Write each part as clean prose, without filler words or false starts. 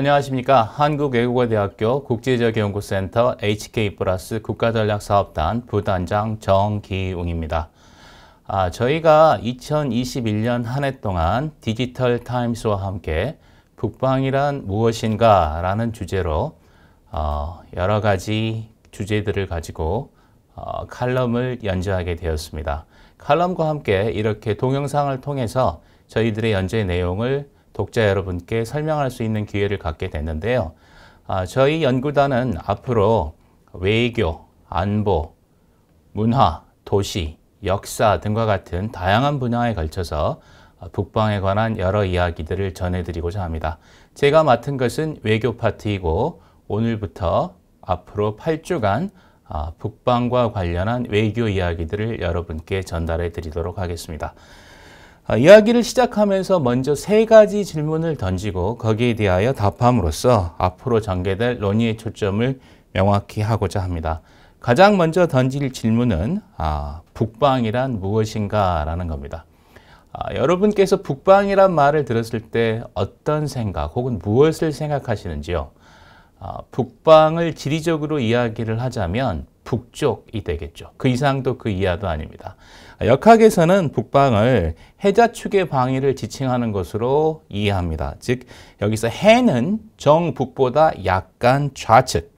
안녕하십니까. 한국외국어대학교 국제지역연구센터 HK+ 국가전략사업단 부단장 정기웅입니다. 저희가 2021년 한 해 동안 디지털 타임스와 함께 북방이란 무엇인가 라는 주제로 여러 가지 주제들을 가지고 칼럼을 연재하게 되었습니다. 칼럼과 함께 이렇게 동영상을 통해서 저희들의 연재 내용을 독자 여러분께 설명할 수 있는 기회를 갖게 됐는데요. 저희 연구단은 앞으로 외교, 안보, 문화, 도시, 역사 등과 같은 다양한 분야에 걸쳐서 북방에 관한 여러 이야기들을 전해드리고자 합니다. 제가 맡은 것은 외교 파트이고 오늘부터 앞으로 8주간 북방과 관련한 외교 이야기들을 여러분께 전달해 드리도록 하겠습니다. 이야기를 시작하면서 먼저 3가지 질문을 던지고 거기에 대하여 답함으로써 앞으로 전개될 논의의 초점을 명확히 하고자 합니다. 가장 먼저 던질 질문은 북방이란 무엇인가 라는 겁니다. 여러분께서 북방이란 말을 들었을 때 어떤 생각 혹은 무엇을 생각하시는지요? 북방을 지리적으로 이야기를 하자면 북쪽이 되겠죠. 그 이상도 그 이하도 아닙니다. 역학에서는 북방을 해자축의 방위를 지칭하는 것으로 이해합니다. 즉 여기서 해는 정북보다 약간 좌측,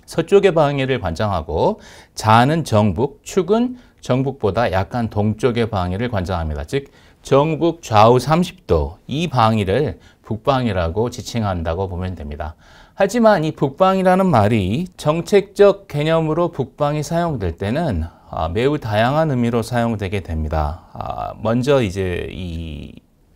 서쪽의 방위를 관장하고 자는 정북, 축은 정북보다 약간 동쪽의 방위를 관장합니다. 즉 정북 좌우 30도 이 방위를 북방이라고 지칭한다고 보면 됩니다. 하지만 이 북방이라는 말이 정책적 개념으로 북방이 사용될 때는 매우 다양한 의미로 사용되게 됩니다. 먼저 이제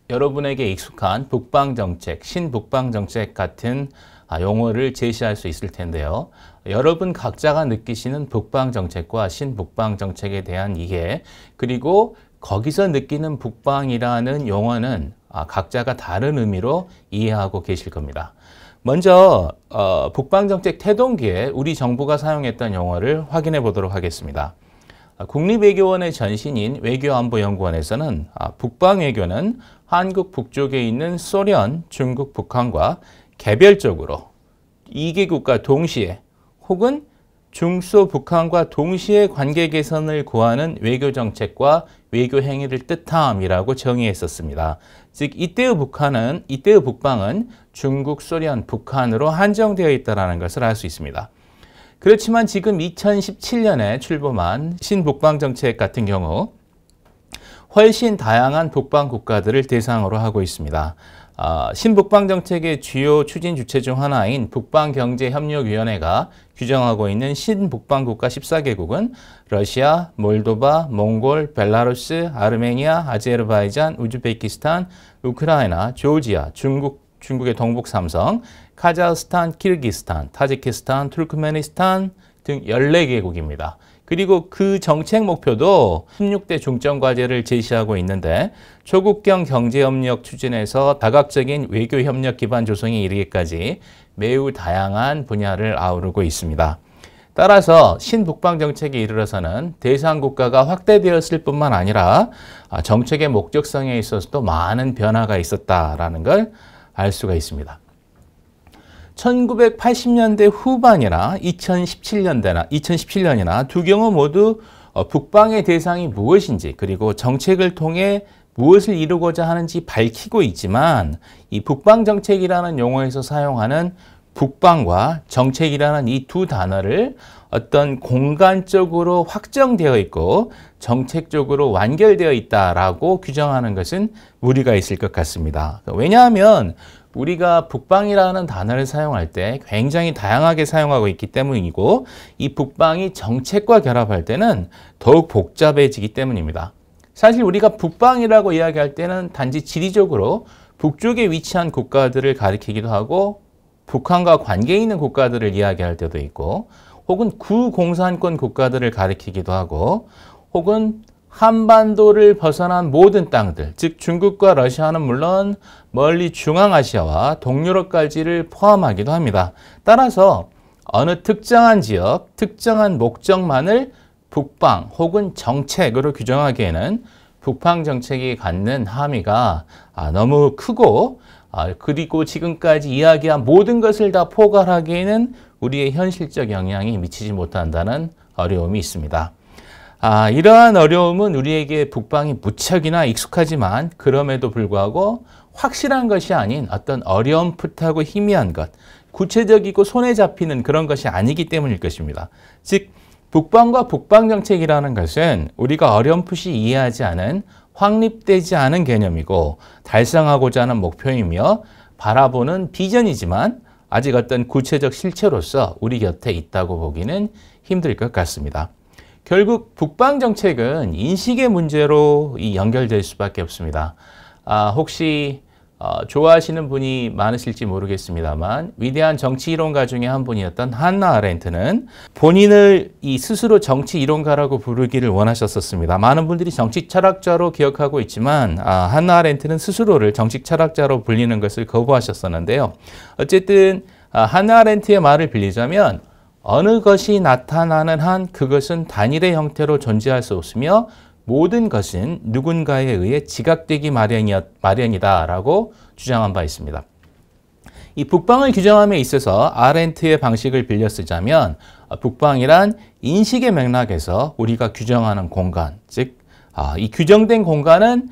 여러분에게 익숙한 북방정책, 신북방정책 같은 용어를 제시할 수 있을 텐데요. 여러분 각자가 느끼시는 북방정책과 신북방정책에 대한 이해, 그리고 거기서 느끼는 북방이라는 용어는 각자가 다른 의미로 이해하고 계실 겁니다. 먼저 북방정책 태동기에 우리 정부가 사용했던 용어를 확인해 보도록 하겠습니다. 국립외교원의 전신인 외교안보연구원에서는 북방외교는 한국 북쪽에 있는 소련, 중국, 북한과 개별적으로 2개 국가 동시에 혹은 중소 북한과 동시에 관계 개선을 구하는 외교정책과 외교행위를 뜻함이라고 정의했었습니다. 즉 이때의 북방은 중국, 소련, 북한으로 한정되어 있다는 것을 알 수 있습니다. 그렇지만 지금 2017년에 출범한 신북방정책 같은 경우 훨씬 다양한 북방 국가들을 대상으로 하고 있습니다. 신북방정책의 주요 추진 주체 중 하나인 북방경제협력위원회가 규정하고 있는 신북방국가 14개국은 러시아, 몰도바, 몽골, 벨라루스, 아르메니아, 아제르바이잔, 우즈베키스탄, 우크라이나, 조지아, 중국의 동북 삼성, 카자흐스탄, 키르기스탄, 타지키스탄, 투르크메니스탄 등 14개국입니다. 그리고 그 정책 목표도 16대 중점과제를 제시하고 있는데 초국경 경제협력 추진에서 다각적인 외교협력 기반 조성에 이르기까지 매우 다양한 분야를 아우르고 있습니다. 따라서 신북방정책에 이르러서는 대상 국가가 확대되었을 뿐만 아니라 정책의 목적성에 있어서도 많은 변화가 있었다는 걸 알 수가 있습니다. 1980년대 후반이나 2017년이나 두 경우 모두 북방의 대상이 무엇인지 그리고 정책을 통해 무엇을 이루고자 하는지 밝히고 있지만 이 북방정책이라는 용어에서 사용하는 북방과 정책이라는 이 두 단어를 어떤 공간적으로 확정되어 있고 정책적으로 완결되어 있다라고 규정하는 것은 무리가 있을 것 같습니다. 왜냐하면 우리가 북방이라는 단어를 사용할 때 굉장히 다양하게 사용하고 있기 때문이고 이 북방이 정책과 결합할 때는 더욱 복잡해지기 때문입니다. 사실 우리가 북방이라고 이야기할 때는 단지 지리적으로 북쪽에 위치한 국가들을 가리키기도 하고 북한과 관계 있는 국가들을 이야기할 때도 있고 혹은 구공산권 국가들을 가리키기도 하고 혹은 한반도를 벗어난 모든 땅들, 즉 중국과 러시아는 물론 멀리 중앙아시아와 동유럽까지를 포함하기도 합니다. 따라서 어느 특정한 지역, 특정한 목적만을 북방 혹은 정책으로 규정하기에는 북방 정책이 갖는 함의가 너무 크고 그리고 지금까지 이야기한 모든 것을 다 포괄하기에는 우리의 현실적 영향이 미치지 못한다는 어려움이 있습니다. 이러한 어려움은 우리에게 북방이 무척이나 익숙하지만 그럼에도 불구하고 확실한 것이 아닌 어떤 어렴풋하고 희미한 것, 구체적이고 손에 잡히는 그런 것이 아니기 때문일 것입니다. 즉 북방과 북방정책이라는 것은 우리가 어렴풋이 이해하지 않은 확립되지 않은 개념이고 달성하고자 하는 목표이며 바라보는 비전이지만 아직 어떤 구체적 실체로서 우리 곁에 있다고 보기는 힘들 것 같습니다. 결국 북방정책은 인식의 문제로 연결될 수밖에 없습니다. 혹시 좋아하시는 분이 많으실지 모르겠습니다만 위대한 정치 이론가 중에 한 분이었던 한나 아렌트는 본인을 스스로 정치 이론가라고 부르기를 원하셨었습니다. 많은 분들이 정치 철학자로 기억하고 있지만 한나 아렌트는 스스로를 정치 철학자로 불리는 것을 거부하셨었는데요. 어쨌든 한나 아렌트의 말을 빌리자면 어느 것이 나타나는 한 그것은 단일의 형태로 존재할 수 없으며 모든 것은 누군가에 의해 지각되기 마련이다라고 주장한 바 있습니다. 이 북방을 규정함에 있어서 아렌트의 방식을 빌려 쓰자면 북방이란 인식의 맥락에서 우리가 규정하는 공간, 즉 이 규정된 공간은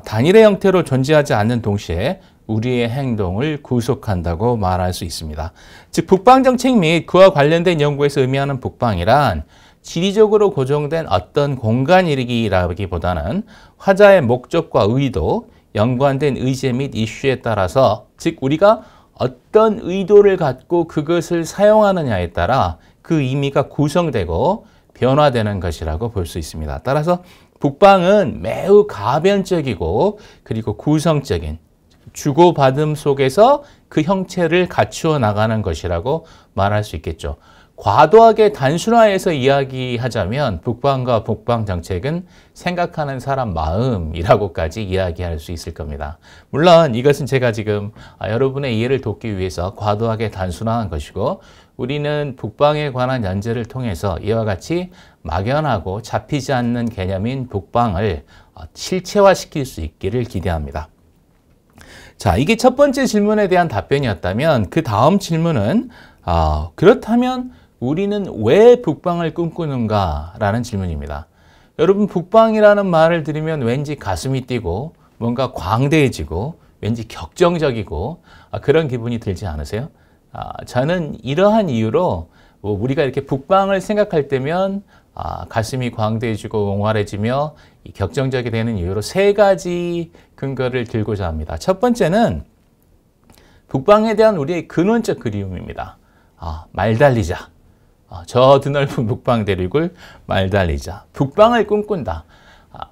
단일의 형태로 존재하지 않는 동시에 우리의 행동을 구속한다고 말할 수 있습니다. 즉 북방정책 및 그와 관련된 연구에서 의미하는 북방이란 지리적으로 고정된 어떤 공간이라기보다는 화자의 목적과 의도, 연관된 의제 및 이슈에 따라서 즉 우리가 어떤 의도를 갖고 그것을 사용하느냐에 따라 그 의미가 구성되고 변화되는 것이라고 볼 수 있습니다. 따라서 북방은 매우 가변적이고 그리고 구성적인 주고받음 속에서 그 형체를 갖추어 나가는 것이라고 말할 수 있겠죠. 과도하게 단순화해서 이야기하자면 북방과 북방 정책은 생각하는 사람 마음이라고까지 이야기할 수 있을 겁니다. 물론 이것은 제가 지금 여러분의 이해를 돕기 위해서 과도하게 단순화한 것이고 우리는 북방에 관한 연재를 통해서 이와 같이 막연하고 잡히지 않는 개념인 북방을 실체화시킬 수 있기를 기대합니다. 자, 이게 첫 번째 질문에 대한 답변이었다면 그 다음 질문은 그렇다면 우리는 왜 북방을 꿈꾸는가 라는 질문입니다. 여러분 북방이라는 말을 들으면 왠지 가슴이 뛰고 뭔가 광대해지고 왠지 격정적이고 그런 기분이 들지 않으세요? 저는 이러한 이유로 우리가 이렇게 북방을 생각할 때면 가슴이 광대해지고 옹활해지며 격정적이 되는 이유로 세 가지 근거를 들고자 합니다. 첫 번째는 북방에 대한 우리의 근원적 그리움입니다. 말 달리자. 저 드넓은 북방 대륙을 말 달리자. 북방을 꿈꾼다.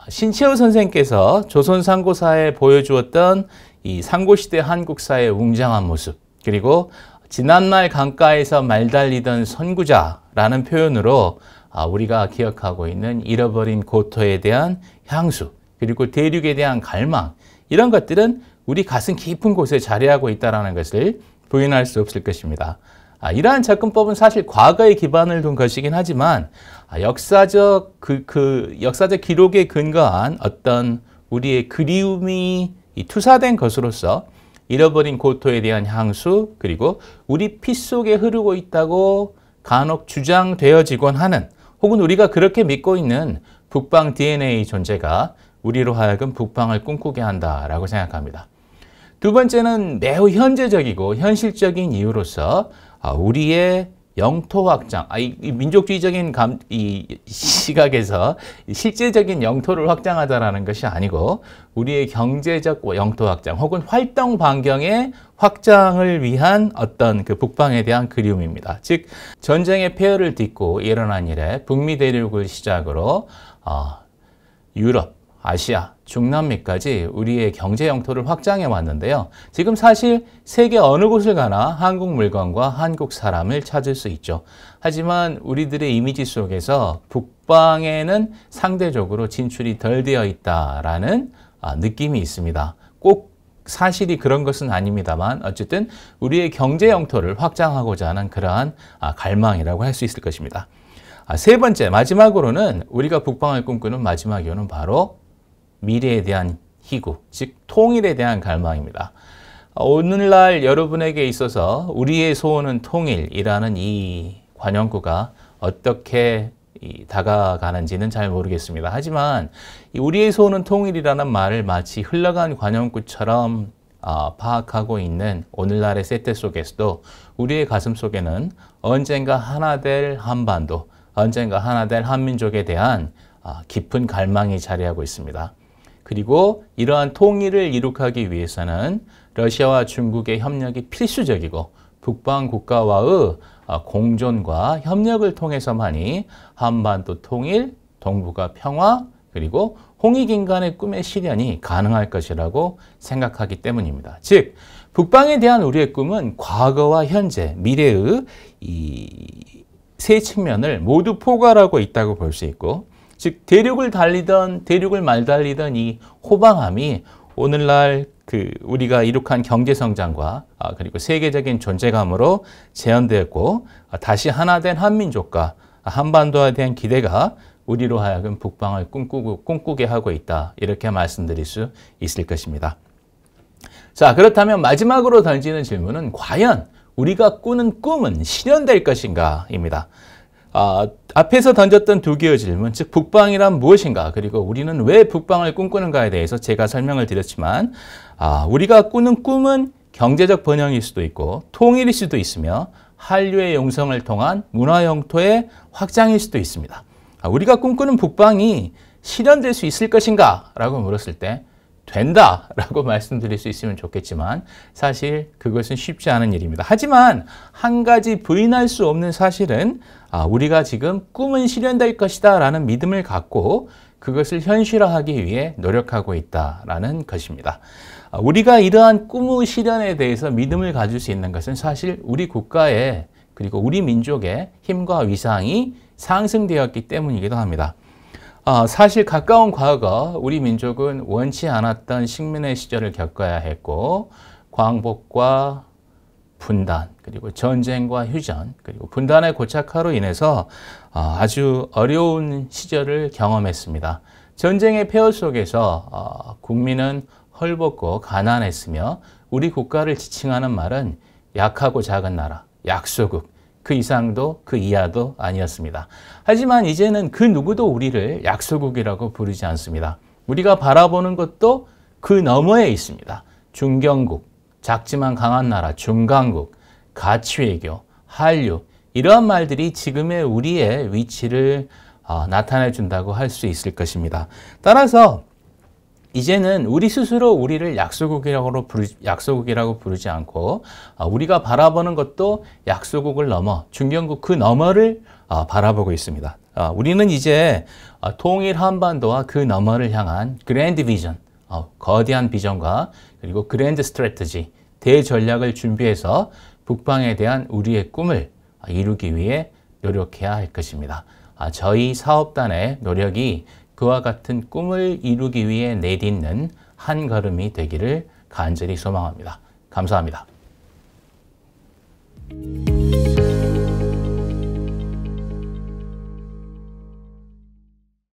신채호 선생께서 조선 상고사에 보여주었던 이 상고시대 한국사의 웅장한 모습 그리고 지난날 강가에서 말 달리던 선구자라는 표현으로 우리가 기억하고 있는 잃어버린 고토에 대한 향수 그리고 대륙에 대한 갈망 이런 것들은 우리 가슴 깊은 곳에 자리하고 있다는 것을 부인할 수 없을 것입니다. 이러한 접근법은 사실 과거에 기반을 둔 것이긴 하지만 역사적 역사적 기록에 근거한 어떤 우리의 그리움이 투사된 것으로서 잃어버린 고토에 대한 향수 그리고 우리 피 속에 흐르고 있다고 간혹 주장되어지곤 하는 혹은 우리가 그렇게 믿고 있는 북방 DNA 존재가 우리로 하여금 북방을 꿈꾸게 한다라고 생각합니다. 두 번째는 매우 현재적이고 현실적인 이유로서 우리의 영토 확장, 이 민족주의적인 이 시각에서 실제적인 영토를 확장하자라는 것이 아니고 우리의 경제적 영토 확장 혹은 활동 반경의 확장을 위한 어떤 그 북방에 대한 그리움입니다. 즉 전쟁의 폐허를 딛고 일어난 이래 북미 대륙을 시작으로 유럽, 아시아, 중남미까지 우리의 경제 영토를 확장해 왔는데요. 지금 사실 세계 어느 곳을 가나 한국 물건과 한국 사람을 찾을 수 있죠. 하지만 우리들의 이미지 속에서 북방에는 상대적으로 진출이 덜 되어 있다라는 느낌이 있습니다. 꼭 사실이 그런 것은 아닙니다만 어쨌든 우리의 경제 영토를 확장하고자 하는 그러한 갈망이라고 할 수 있을 것입니다. 세 번째, 마지막으로는 우리가 북방을 꿈꾸는 마지막 이유는 바로 미래에 대한 희구, 즉 통일에 대한 갈망입니다. 오늘날 여러분에게 있어서 우리의 소원은 통일이라는 이 관용구가 어떻게 다가가는지는 잘 모르겠습니다. 하지만 이 우리의 소원은 통일이라는 말을 마치 흘러간 관용구처럼 파악하고 있는 오늘날의 세태 속에서도 우리의 가슴 속에는 언젠가 하나 될 한반도, 언젠가 하나 될 한민족에 대한 깊은 갈망이 자리하고 있습니다. 그리고 이러한 통일을 이룩하기 위해서는 러시아와 중국의 협력이 필수적이고 북방 국가와의 공존과 협력을 통해서만이 한반도 통일, 동북아 평화, 그리고 홍익인간의 꿈의 실현이 가능할 것이라고 생각하기 때문입니다. 즉, 북방에 대한 우리의 꿈은 과거와 현재, 미래의 이 세 측면을 모두 포괄하고 있다고 볼 수 있고, 즉 대륙을 말달리던 이 호방함이 오늘날 우리가 이룩한 경제 성장과 그리고 세계적인 존재감으로 재현되었고, 다시 하나 된 한민족과 한반도에 대한 기대가 우리로 하여금 북방을 꿈꾸게 하고 있다. 이렇게 말씀드릴 수 있을 것입니다. 자, 그렇다면 마지막으로 던지는 질문은 과연 우리가 꾸는 꿈은 실현될 것인가?입니다. 앞에서 던졌던 두 개의 질문, 즉 북방이란 무엇인가, 그리고 우리는 왜 북방을 꿈꾸는가에 대해서 제가 설명을 드렸지만 우리가 꾸는 꿈은 경제적 번영일 수도 있고 통일일 수도 있으며 한류의 용성을 통한 문화 영토의 확장일 수도 있습니다. 우리가 꿈꾸는 북방이 실현될 수 있을 것인가? 라고 물었을 때 된다 라고 말씀드릴 수 있으면 좋겠지만 사실 그것은 쉽지 않은 일입니다. 하지만 한 가지 부인할 수 없는 사실은 우리가 지금 꿈은 실현될 것이다 라는 믿음을 갖고 그것을 현실화하기 위해 노력하고 있다라는 것입니다. 우리가 이러한 꿈의 실현에 대해서 믿음을 가질 수 있는 것은 사실 우리 국가의 그리고 우리 민족의 힘과 위상이 상승되었기 때문이기도 합니다. 사실 가까운 과거 우리 민족은 원치 않았던 식민의 시절을 겪어야 했고 광복과 분단, 그리고 전쟁과 휴전, 그리고 분단의 고착화로 인해서 아주 어려운 시절을 경험했습니다. 전쟁의 폐허 속에서 국민은 헐벗고 가난했으며 우리 국가를 지칭하는 말은 약하고 작은 나라, 약소국, 그 이상도 그 이하도 아니었습니다. 하지만 이제는 그 누구도 우리를 약소국이라고 부르지 않습니다. 우리가 바라보는 것도 그 너머에 있습니다. 중견국, 작지만 강한 나라, 중강국, 가치외교, 한류, 이러한 말들이 지금의 우리의 위치를 나타내 준다고 할 수 있을 것입니다. 따라서 이제는 우리 스스로 우리를 약소국이라고 부르지 않고 우리가 바라보는 것도 약소국을 넘어 중견국 그 너머를 바라보고 있습니다. 우리는 이제 통일 한반도와 그 너머를 향한 그랜드 비전, 거대한 비전과 그리고 그랜드 스트래티지, 대전략을 준비해서 북방에 대한 우리의 꿈을 이루기 위해 노력해야 할 것입니다. 저희 사업단의 노력이 그와 같은 꿈을 이루기 위해 내딛는 한 걸음이 되기를 간절히 소망합니다. 감사합니다.